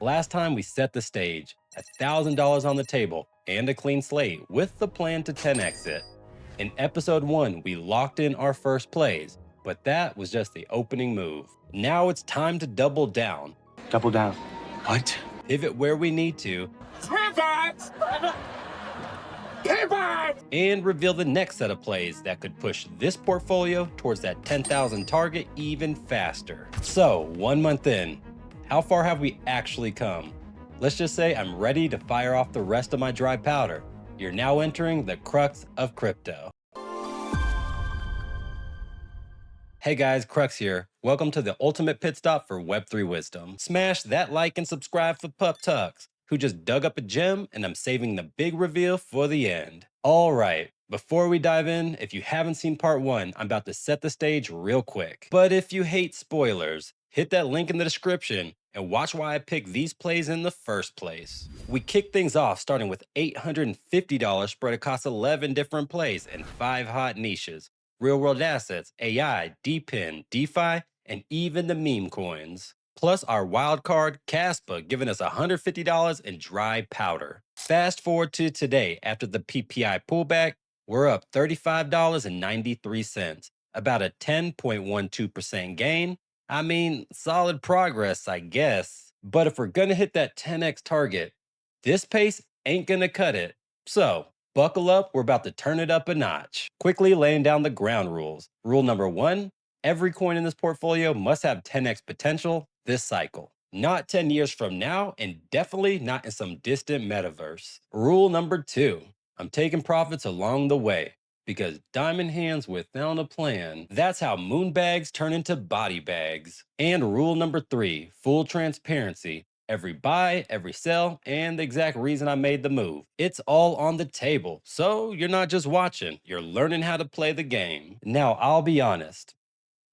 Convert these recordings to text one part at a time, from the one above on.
Last time we set the stage, $1,000 on the table and a clean slate with the plan to 10x it. In episode 1, we locked in our first plays, but that was just the opening move. Now it's time to double down. Double down. What? Pivot where we need to. Pivot! Pivot! And reveal the next set of plays that could push this portfolio towards that 10,000 target even faster. So, 1 month in, how far have we actually come? Let's just say I'm ready to fire off the rest of my dry powder. You're now entering the crux of crypto. Hey guys, Crux here. Welcome to the ultimate pit stop for Web3 wisdom. Smash that like and subscribe for Pup Tucks, who just dug up a gem, and I'm saving the big reveal for the end. All right, before we dive in, if you haven't seen part 1, I'm about to set the stage real quick. But if you hate spoilers, hit that link in the description and watch why I picked these plays in the first place. We kick things off starting with $850 spread across 11 different plays and 5 hot niches: real-world assets, AI, DePIN, DeFi, and even the meme coins. Plus our wild card, kaspa, giving us $150 in dry powder. Fast forward to today, after the PPI pullback, we're up $35.93, about a 10.12% gain. I mean, solid progress, I guess. But if we're gonna hit that 10x target, this pace ain't gonna cut it. So, buckle up, we're about to turn it up a notch. Quickly laying down the ground rules. Rule number 1, every coin in this portfolio must have 10x potential this cycle. Not 10 years from now, and definitely not in some distant metaverse. Rule number 2, I'm taking profits along the way, because diamond hands without a plan, that's how moon bags turn into body bags. And rule number 3, full transparency. Every buy, every sell, and the exact reason I made the move. It's all on the table, so you're not just watching, you're learning how to play the game. Now, I'll be honest.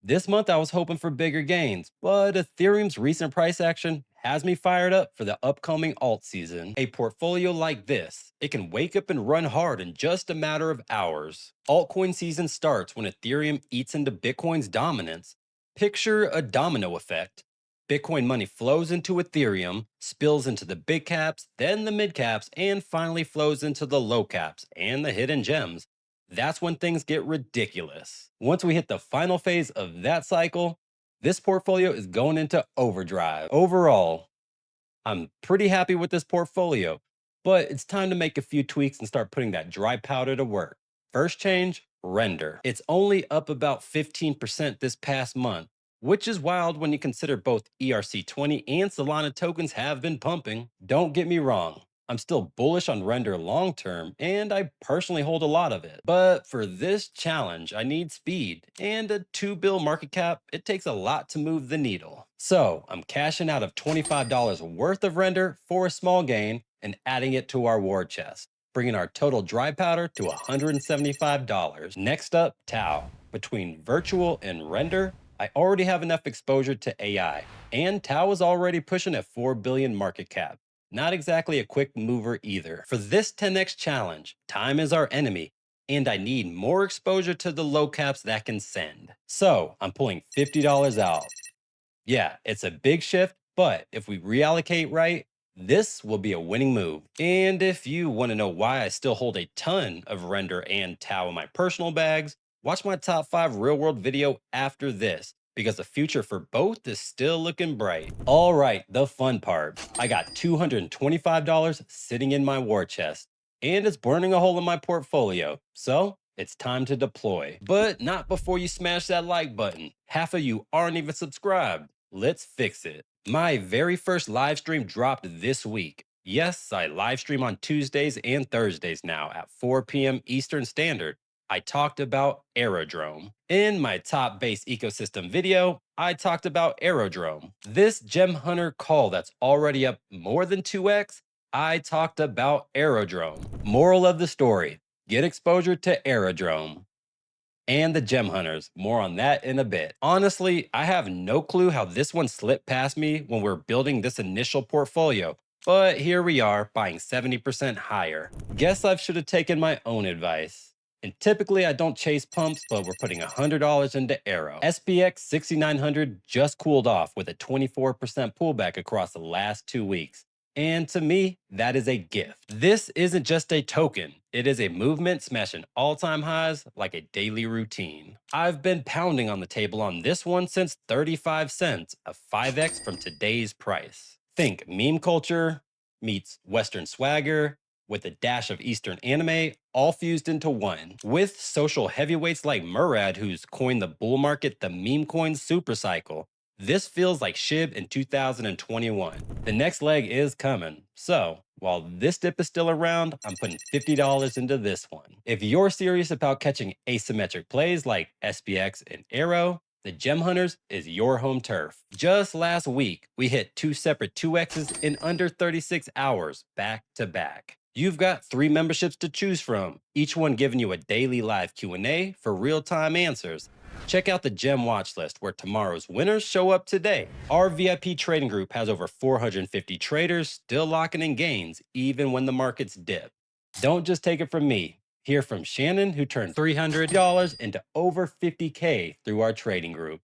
This month I was hoping for bigger gains, but Ethereum's recent price action has me fired up for the upcoming alt season. A portfolio like this, it can wake up and run hard in just a matter of hours. Altcoin season starts when Ethereum eats into Bitcoin's dominance. Picture a domino effect. Bitcoin money flows into Ethereum, spills into the big caps, then the mid caps, and finally flows into the low caps and the hidden gems. That's when things get ridiculous. Once we hit the final phase of that cycle, this portfolio is going into overdrive. Overall, I'm pretty happy with this portfolio, but it's time to make a few tweaks and start putting that dry powder to work. First change, render. It's only up about 15% this past month, which is wild when you consider both ERC20 and Solana tokens have been pumping. Don't get me wrong, I'm still bullish on render long term, and I personally hold a lot of it. But for this challenge, I need speed, and a 2 bill market cap, it takes a lot to move the needle. So I'm cashing out of $25 worth of render for a small gain and adding it to our war chest, bringing our total dry powder to $175. Next up, Tau. Between virtual and render, I already have enough exposure to AI, and Tau is already pushing at 4 billion market cap. Not exactly a quick mover either. For this 10x challenge, time is our enemy, and I need more exposure to the low caps that can send. So I'm pulling $50 out. Yeah, it's a big shift, but if we reallocate right, this will be a winning move. And if you want to know why I still hold a ton of render and Tau in my personal bags, watch my top 5 real world video after this, because the future for both is still looking bright. All right, the fun part. I got $225 sitting in my war chest, and it's burning a hole in my portfolio. So it's time to deploy. But not before you smash that like button. Half of you aren't even subscribed. Let's fix it. My very first live stream dropped this week. Yes, I live stream on Tuesdays and Thursdays now at 4 p.m. Eastern Standard. I talked about Aerodrome. In my top base ecosystem video, I talked about Aerodrome. This gem hunter call that's already up more than 2x, I talked about Aerodrome. Moral of the story, get exposure to Aerodrome. And the gem hunters, more on that in a bit. Honestly, I have no clue how this one slipped past me when we're building this initial portfolio, but here we are buying 70% higher. Guess I should have taken my own advice. And typically I don't chase pumps, but we're putting $100 into Arrow. SPX 6900 just cooled off with a 24% pullback across the last 2 weeks. And to me, that is a gift. This isn't just a token, it is a movement smashing all time highs like a daily routine. I've been pounding on the table on this one since 35 cents, a 5x from today's price. Think meme culture meets Western swagger with a dash of Eastern anime, all fused into one. With social heavyweights like Murad, who's coined the bull market the meme coin supercycle, this feels like SHIB in 2021. The next leg is coming. So, while this dip is still around, I'm putting $50 into this one. If you're serious about catching asymmetric plays like SPX and Arrow, the Gem Hunters is your home turf. Just last week, we hit two separate 2Xs in under 36 hours, back to back. You've got 3 memberships to choose from, each one giving you a daily live Q&A for real-time answers. Check out the Gem watch list where tomorrow's winners show up today. Our VIP trading group has over 450 traders still locking in gains even when the markets dip. Don't just take it from me. Hear from Shannon, who turned $300 into over 50K through our trading group.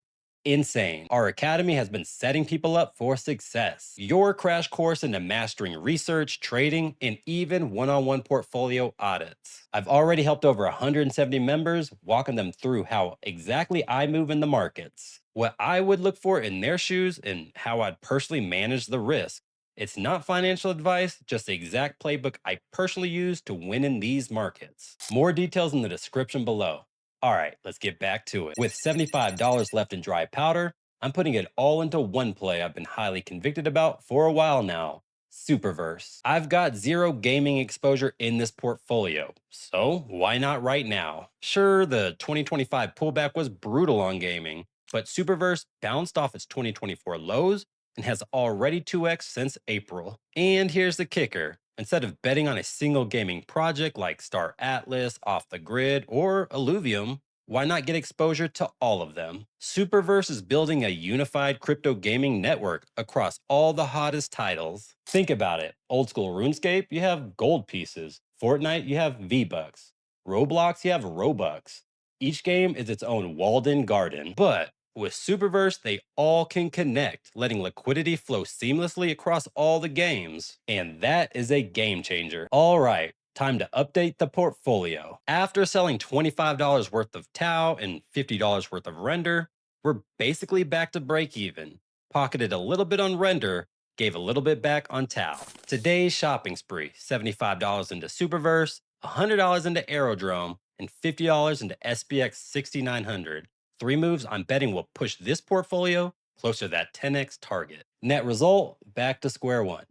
Insane. Our academy has been setting people up for success. Your crash course into mastering research, trading, and even one-on-one portfolio audits. I've already helped over 170 members, walking them through how exactly I move in the markets, what I would look for in their shoes, and how I'd personally manage the risk. It's not financial advice, just the exact playbook I personally use to win in these markets. More details in the description below. All right, let's get back to it. With $75 left in dry powder, I'm putting it all into one play I've been highly convicted about for a while now. SuperVerse. I've got zero gaming exposure in this portfolio, so why not right now? Sure, the 2025 pullback was brutal on gaming, but SuperVerse bounced off its 2024 lows and has already 2x since April. And here's the kicker. Instead of betting on a single gaming project like Star Atlas, Off the Grid, or Illuvium, why not get exposure to all of them? SuperVerse is building a unified crypto gaming network across all the hottest titles. Think about it. Old school RuneScape, you have gold pieces. Fortnite, you have V-Bucks. Roblox, you have Robux. Each game is its own walled-in garden. But with SuperVerse, they all can connect, letting liquidity flow seamlessly across all the games. And that is a game changer. All right, time to update the portfolio. After selling $25 worth of Tau and $50 worth of Render, we're basically back to break even. Pocketed a little bit on Render, gave a little bit back on Tau. Today's shopping spree, $75 into SuperVerse, $100 into Aerodrome, and $50 into SPX 6900. 3 moves I'm betting will push this portfolio closer to that 10x target. Net result, back to square one.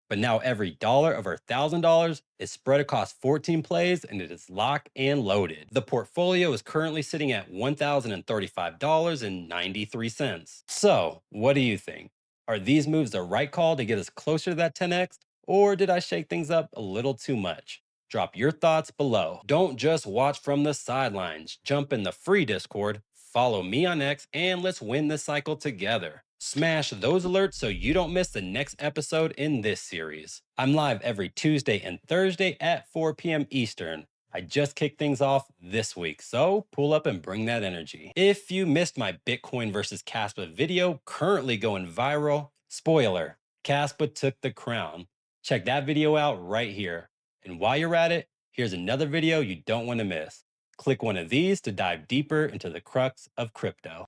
But now every dollar of our $1,000 is spread across 14 plays and it is locked and loaded. The portfolio is currently sitting at $1,035.93. So, what do you think? Are these moves the right call to get us closer to that 10x? Or did I shake things up a little too much? Drop your thoughts below. Don't just watch from the sidelines. Jump in the free Discord, follow me on X, and let's win this cycle together. Smash those alerts so you don't miss the next episode in this series. I'm live every Tuesday and Thursday at 4 p.m. Eastern. I just kicked things off this week, so pull up and bring that energy. If you missed my Bitcoin versus kaspa video currently going viral, spoiler, kaspa took the crown. Check that video out right here. And while you're at it, here's another video you don't want to miss. Click one of these to dive deeper into the crux of crypto.